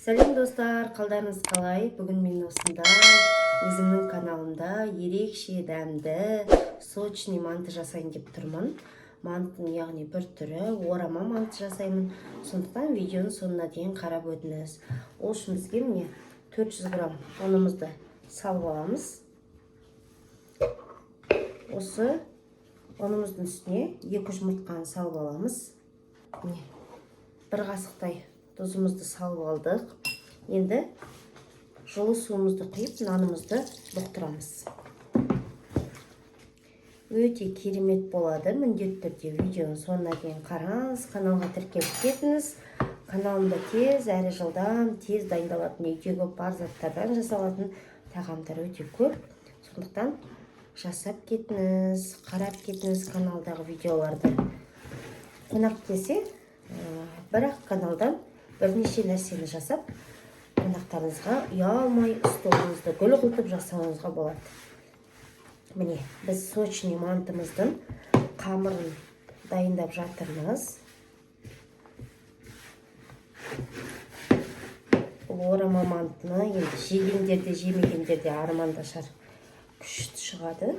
Сәлем достар, қалдарыңыз қалай? Бүгін мен осында өзімнің каналымда ерекше дәмді сочный манты жасайын деп тұрмын. Мантының яғни бір түрі орама манты жасаймын. Сондықтан видеоны соңына дейін қарап өтіңіз. Ол үшін бізге міне 400 грамм ұнымызды салып аламыз. Осы ұнымыздың үстіне 2 жұмыртқаны салып аламыз. Міне, бір қасықтай тұзымызды салып алдық. Енді жылы суымызды құйып, нанымызды бұқтырамыз. Өте керемет болады. Міндетті түрде видеоны соңына дейін қараңыз, каналға тіркеліп кетіңіз. Каналымда тез әрі жылдам, тез дайындалатын, өте көп бар заттардан жасалатын тағамдар өте көп. Сондықтан жасап кетіңіз, қарап кетіңіз каналдағы видеоларды. Қонақ келсе, бірақ каналдан бірнеше нәрсені жасап, қонақтарыңызға ұялмай столыңызды гүл қылтып жасауыңызға болады. Міне, біз сочный мантымыздың қамырын дайындап жатырмыз. Орама мантыны енді жегендерде, жемегендерде армандашар күшті шығады.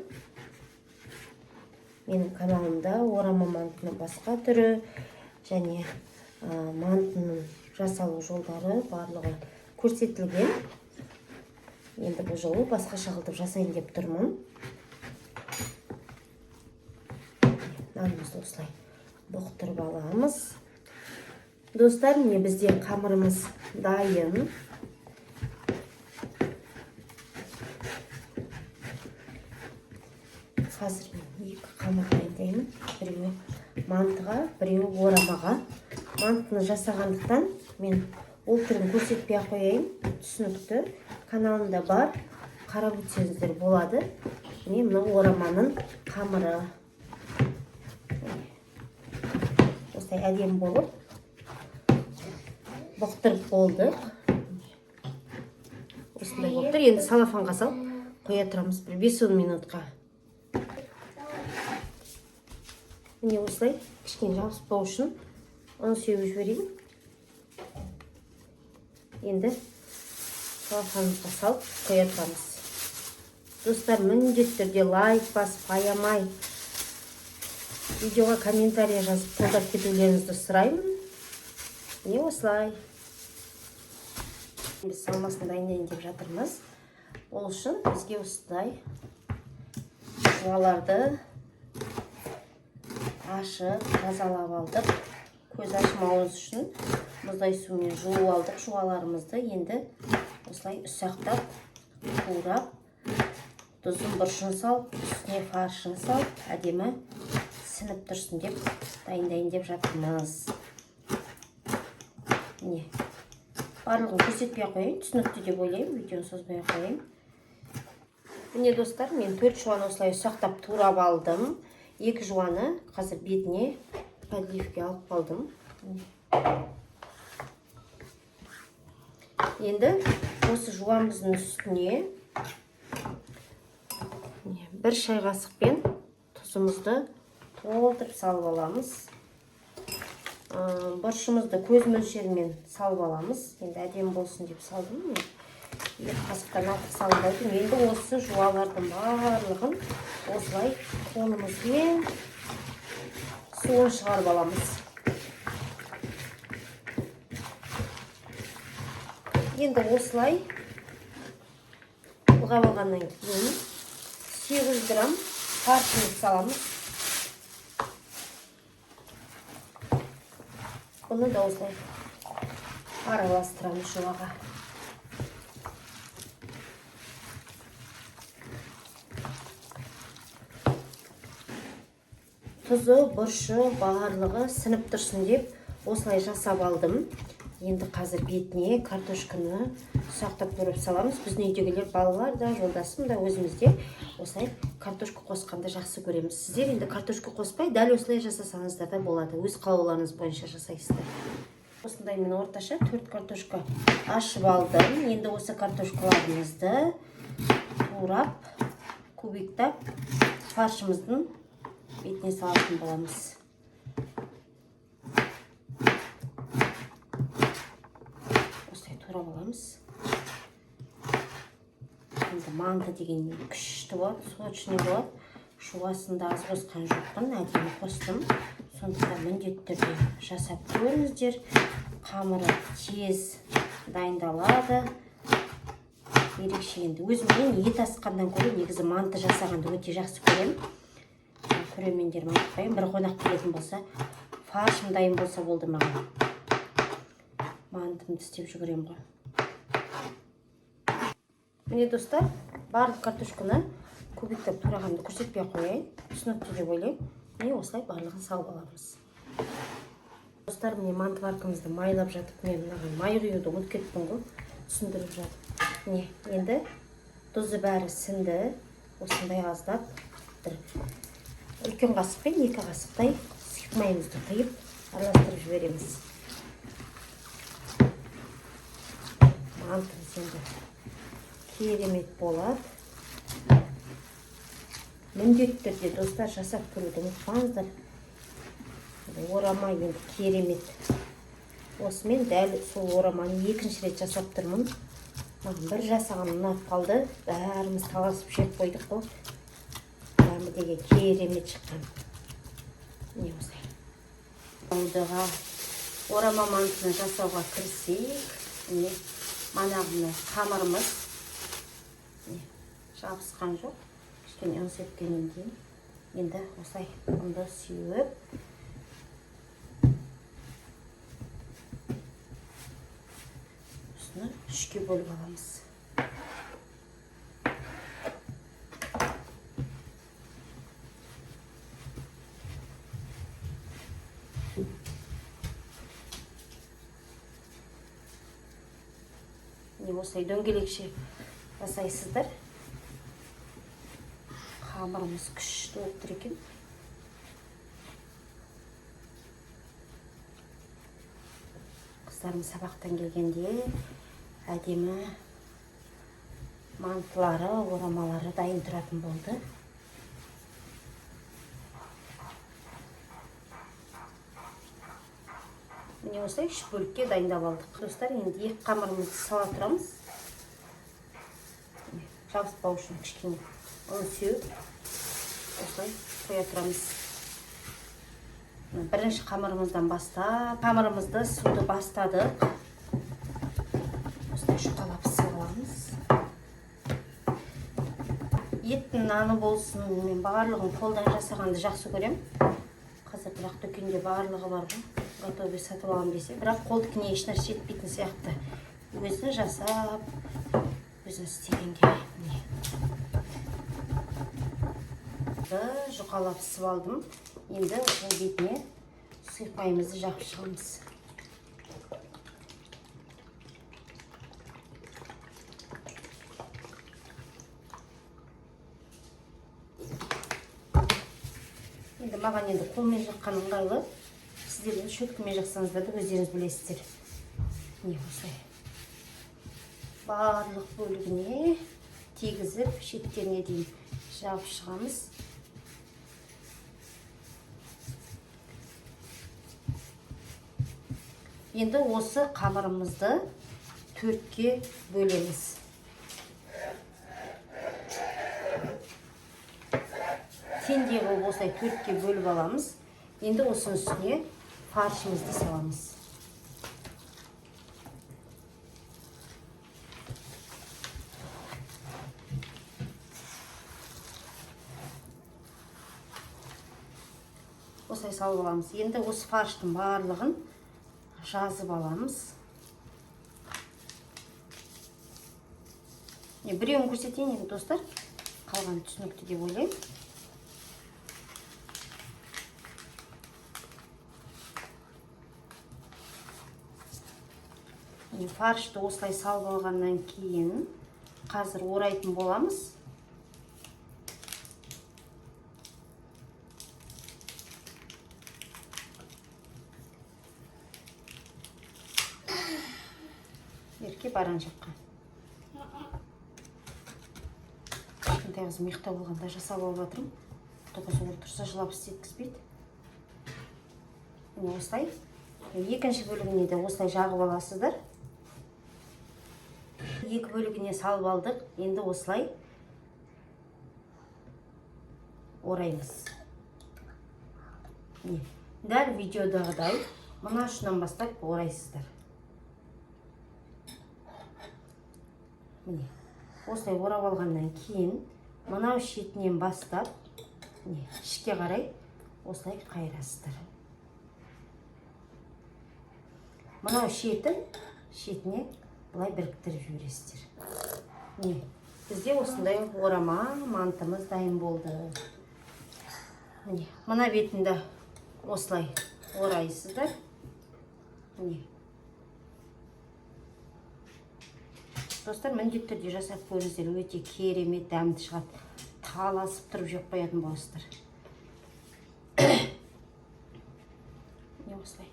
Менің каналымда орама мантының басқа түрі және мантының жасалу жолдары барлығы көрсетілген. Енді бұл жолы басқаша қылып жасайын деп тұрмын. Нанымызды осылай бұқтырып аламыз. Достар, міне бізде қамырымыз дайын. Қазір мен 2 қамыр дайындаймын. Біреуі мантыға, біреуі орамаға. Мантыны жасағандықтан мен ол түрін көрсетпей қояйын. Түсінікті. Каналымда бар. Қарап өтсеңіздер болады. Міне мына ораманың қамыры. Осылай әдемі болып бұқтырып болды. Осындай болып тұр. Енді салафанға салып қоя тұрамыз бір 5-10 минутқа. Міне осылай кішкене жабыспау үшін оны сеуіп жіберейін. Енді салафанымызға салып қоя тұрамыз. Достар, міндетті түрде лайк басып аямай, видеоға комментария жазып қолдап кетулеріңізді сұраймын. Міне осылай. Біз салмасын дайындайын деп жатырмыз. Ол үшін бізге осылай жуаларды ашып, тазалап алдық. Көз ашымауымыз үшін мұздай сумен жуып алдық жуаларымызды. Енді осылай ұсақтап, турап, тұзын бұршын салып, үстіне фаршын салып, әдемі сініп тұрсын деп дайындайын деп жатырмыз. Міне, барлығын көрсетпей қойайын, түсінікті деп ойлаймын, видеоны созбай қойайын. Міне достар, мен 4 жуаны осылай ұсақтап турап алдым. 2 жуаны қазір бетіне подливке алып қалдым. Енді осы жуамыздың үстіне 1 шай қасықпен тұзымызды толтырып салып аламыз. Бұршымызды көз мөлшерімен салып аламыз. Енді әдемі болсын деп салдым. 2 қасықтан артық салынбайды. Енді осы жуалардың барлығын осылай қолымызбен суын шығарып аламыз. Енді осылай бұлғап алғаннан кейін 800 грамм фаршымызды саламыз. Бұны да осылай араластырамыз жуаға. Тұзы, бұршы, барлығы сініп тұрсын деп осылай жасап алдым. Енді қазір бетіне картошканы ұсақтап турап саламыз. Біздің үйдегілер, балалар да, жолдасым да, өзіміз де осылай картошка қосқанды жақсы көреміз. Сіздер енді картошка қоспай, дәл осылай жасасаңыздар да болады. Өз қалауларыңыз бойынша жасайсыздар. Осындай мен орташа 4 картошка ашып алдым. Енді осы картошкаларымызды турап, кубиктап, фаршымыздың бетіне салатын боламыз. осылай турап аламыз. Енді манты деген күшті болады, сочный болады. Шуасында аз қосқан жоқпын, әдемі қостым. Сондықтан міндетті түрде жасап көріңіздер. Қамыры тез дайындалады. Ерекше енді өзімнен ет асқандан көрі негізі манты жасағанды өте жақсы көремін. Көрермендерім айтпаймын, бір қонақ келетін болса, фаршым дайын болса болды маған. Мантымды істеп жүгіремін ғой. Міне достар, барлық картошканы кубиктеп турағанды көрсетпей қояйын. Түсінікті деп ойлаймын. Міне осылай барлығын салып аламыз. Достар, міне мантываркамызды майлап жатып, мен мынаған май құюды ұмытып кеттім ғой, түсіндіріп жатып. Міне, енді тұзы бәрі сіңді. Осындай аздап бір үлкен қасықпен 2 қасықтай сұйық майымызды құйып араластырып жібереміз. Мантымыз енді керемет болады. Міндетті түрде достар жасап көруді ұмытпаңыздар. Орама енді керемет. Осымен дәл сол ораманы 2-ші рет жасап тұрмын. Маған бір жасаған ұнап қалды. Бәріміз таласып жеп қойдық қой. Дәмі деген керемет шыққан. Не осылай. Алдыға орама мантыны жасауға кірісейік. Міне манағына қамырымыз жабысқан жоқ. Кішкене ұн сепкеннен кейін енді осылай ұнды сүйіп осыны 3-ке бөліп аламыз. Осылай дөңгелекше жасайсыздар. Қамырымыз күшті болып тұр екен. Қыздарым сабақтан келгенде әдемі мантылары, орамалары дайын тұратын болды. Міне осылай 3 бөлікке дайындап алдық. Достар, енді 2 қамырымызды сала тұрамыз. Жабыспау үшін кішкене ұн сеуіп осылай қоя тұрамыз. Бірінші қамырымыздан бастап, қамырымызды суды бастадық. Осылай жұқалап сығаламыз. Еттің наны болсын, мен барлығын қолдан жасағанды жақсы көрем. Қазір бірақ дүкенде барлығы бар ғой. Готовый сатып алам десе, бірақ қолдікіне ешнәрсе жетпейтін сияқты. Өзі жасап, өзі істегенде. Жұқалап сып алдым. Енді ол бетіне сұйық майымызды жағып шығамыз. Енді маған енді қолмен жаққан ыңғайлы. Сіздердің шөткімен жақсаңыздар да өздеріңіз білесіздер. Не осылай. Барлық бөлігіне тегізіп, шеттеріне дейін жағып шығамыз. Енді осы қамырымызды 4-ке бөлеміз. Теңдей қылып осылай 4-ке бөліп аламыз. Енді осының үстіне фаршымызды саламыз. Осылай салып аламыз. Енді осы фарштың барлығын жазып аламыз. Біреуін көрсетейін енді достар. Қалған түсінікті деп ойлаймын. Фаршты осылай салып алғаннан кейін қазір орайтын боламыз. Ерке баран жаққа. Кішкентай қызым ұйықтап болғанда жасап алып жатырмын. Тоқасы ол тұрса жылап істеткізбейді. Осылай. Екінші бөлігіне де осылай жағып аласыздар. екі бөлігіне салып алдық. Енді осылай ораймыз. Дәл видеодағыдай мына ұшынан бастап орайсыздар. Міне, осылай орап алғаннан кейін мынау шетінен бастап ішке қарай осылай қайырасыздар. Мынау шетіне бұлай біріктіріп жібересіздер. Бізде осындай орама мантымыз дайын болды. Мына бетінде осылай орайсыздар. Достар, міндетті түрде жасап көріңіздер, өте керемет, дәмді шығады. Таласып тұрып жеп қоятын боласыздар. Осылай.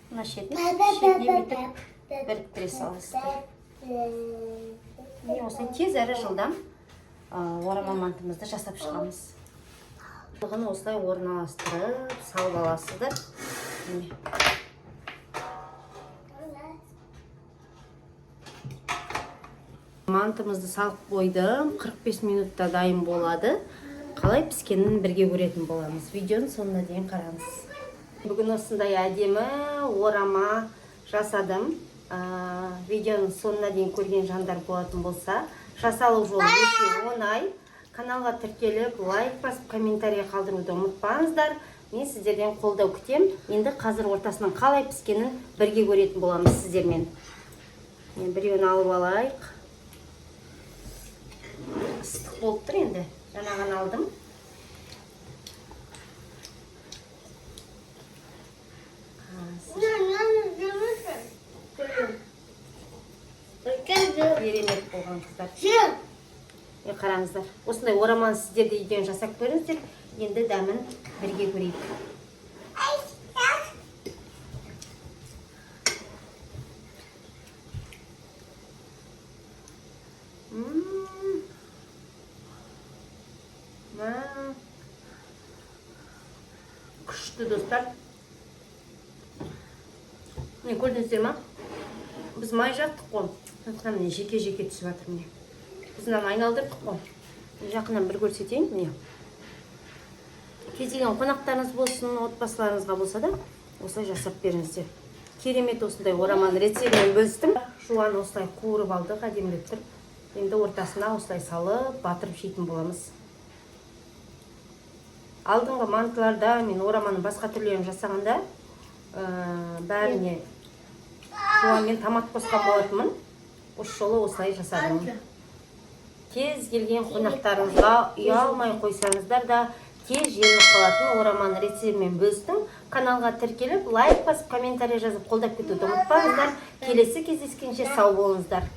Мына шетіне бітіп біріктіре саласыздар. Осылай тез әрі жылдам орама мантымызды жасап шығамыз. Бұғын осылай орналастырып салып аласыздар. Мантымызды салып қойдым. 45 минутта дайын болады. Қалай піскенін бірге көретін боламыз. Видеоның соңына дейін қараңыз. Бүгін осындай әдемі орама жасадым. Видеоның соңына дейін көрген жандар болатын болса, жасалу жолы өте оңай. Каналға тіркеліп, лайк басып, комментарий қалдыруды ұмытпаңыздар. Мен сіздерден қолдау күтем. Енді қазір ортасының қалай піскенін бірге көретін боламыз сіздермен. Біреуін алып алайық. Ыстық болып тұр енді. Жаңаған алдым. Керемет болған қыздар. Қараңыздар. Осындай ораманы сіздер де үйден жасап көріңіздер. Енді дәмін бірге көрейік. Күшті достар. Не көрдіңіздер ма? Біз май жақтық қой. Міне жеке-жеке түсіп жатыр міне. Біздің айналдырдық қой. Жақынан бір көрсетейін міне. Кез келген қонақтарыңыз болсын, отбасыларыңызға болса да, осылай жасап беріңіздер. Керемет осындай ораманы рецептімен бөлістім. Жуан осылай қуырып алдық, әдемілеп тұр. Енді ортасына осылай салып, батырып жейтін боламыз. Алдыңғы мантыларда мен ораманы басқа түрлерін жасағанда бәріне жуан мен томат қосқан болатынмын. Осы жолы осылай жасадым. Кез келген қонақтарыңызға ұялмай қойсаңыздар да тез желініп қалатын ораманы рецептімен бөлістім. Каналға тіркеліп, лайк басып, комментарий жазып қолдап кетуді ұмытпаңыздар. Келесі кездескенше сау болыңыздар.